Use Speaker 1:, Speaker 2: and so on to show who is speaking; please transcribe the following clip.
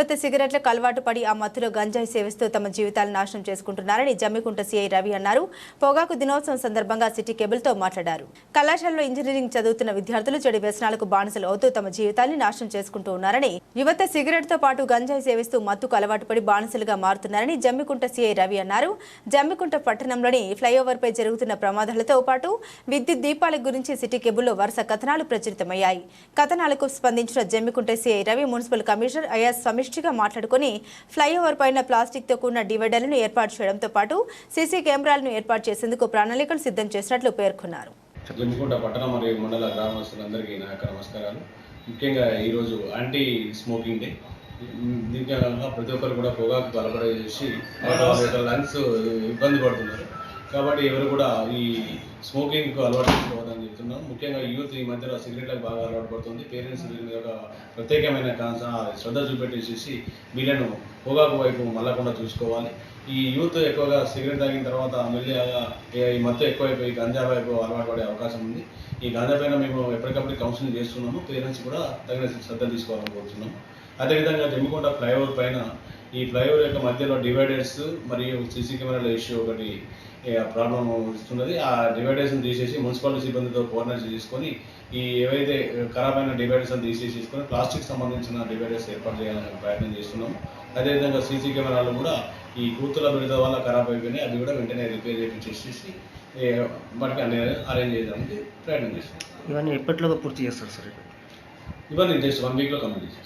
Speaker 1: యువత సిగరెట్లకు అలవాటు పడి ఆ మత్తులో గంజాయి సేవిస్తూ తమ జీవితాలను నాశనం చేసుకుంటున్నారని జమ్మికుంట సీఐ రవి అన్నారు. పొగాకు దినోత్సవం సందర్భంగా సిటీ కేబుల్తో మాట్లాడారు. కళాశాలలో ఇంజనీరింగ్ చదువుతున్న విద్యార్థులు చెడు వ్యసనాలకు బానిసలు అవుతూ తమ జీవితాన్ని నాశనం చేసుకుంటూ ఉన్నారని, యువత సిగరెట్తో పాటు గంజాయి సేవిస్తూ మత్తుకు అలవాటు పడి బానిసలుగా మారుతున్నారని జమ్మికుంట సీఐ రవి అన్నారు. జమ్మికుంట పట్టణంలోని ఫ్లైఓవర్పై జరుగుతున్న ప్రమాదాలతో పాటు విద్యుత్ దీపాల గురించి సిటీ కేబుల్లో వరుస కథనాలు ప్రచురితమయ్యాయి. కథనాలకు స్పందించిన Jammikunta CI Ravi municipal commissioner Ayaz సమిష్టిగా మాట్లాడుకుని ఫ్లైఓవర్ పైన ప్లాస్టిక్తో కూడిన డివైడర్లను ఏర్పాటు చేయడంతో పాటు సీసీ కెమెరాలను ఏర్పాటు చేసేందుకు ప్రణాళికలు సిద్ధం చేసినట్లు పేర్కొన్నారు.
Speaker 2: జమ్మికుంట పట్టణ మరియు మండల గ్రామస్తులందరికీ నా యొక్క నమస్కారాలు. ముఖ్యంగా ఈరోజు యాంటీ స్మోకింగ్ డే. దీనికి ప్రతి ఒక్కరు కూడా పొగాకు అలవాటు వాళ్ళ లంగ్స్ ఇబ్బంది పడుతున్నారు. కాబట్టి ఎవరు కూడా ఈ స్మోకింగ్కు అలవాటు చేసుకోవద్దని చెప్తున్నాం. ముఖ్యంగా యూత్ ఈ మధ్యలో సిగరెట్లకు బాగా అలవాటు పడుతుంది. పేరెంట్స్ దీని యొక్క ప్రత్యేకమైన శ్రద్ధ చూపెట్టేసి వీళ్ళను పొగాకు వైపు మళ్ళకుండా చూసుకోవాలి. ఈ యూత్ ఎక్కువగా సిగరెట్ తాగిన తర్వాత మెల్లిగా ఈ మత్తు ఎక్కువైపోయి గంజా వైపు అలవాటు పడే అవకాశం ఉంది. ఈ గంజా పైన మేము ఎప్పటికప్పుడు కౌన్సిలింగ్ చేస్తున్నాము. పేరెంట్స్ కూడా తగిన శ్రద్ధ తీసుకోవాలని కోరుతున్నాము. అదేవిధంగా జమ్మికుంట ఫ్లైఓవర్ పైన ఈ ఫ్లైఓవర్ యొక్క మధ్యలో డివైడర్స్ మరియు సీసీ కెమెరాల ఇష్యూ ఒకటి ప్రాబ్లం ఇస్తున్నది. ఆ డివైడర్స్ని తీసేసి మున్సిపాలిటీ సిబ్బందితో కోఆర్డినేట్ చేసుకొని ఈ ఏవైతే ఖరాబ్ అయిన డివైడర్స్ని తీసేసుకొని ప్లాస్టిక్ సంబంధించిన డివైడర్స్ ఏర్పాటు చేయాలని ప్రయత్నం చేస్తున్నాము. అదేవిధంగా సీసీ కెమెరాలు కూడా ఈ కూతుల బిడ్డ వల్ల ఖరాబ్ అయిపోయినాయి. అది కూడా వెంటనే రిపేర్ చేయించేసి వాటికి అన్ని అరేంజ్ చేయడానికి ప్రయత్నం చేస్తున్నాం.
Speaker 3: ఇవన్నీ ఎప్పటిలోగా పూర్తి చేస్తారు సార్?
Speaker 2: ఇవన్నీ జస్ట్ 1 వీక్లో కంప్లీట్ చేస్తాం.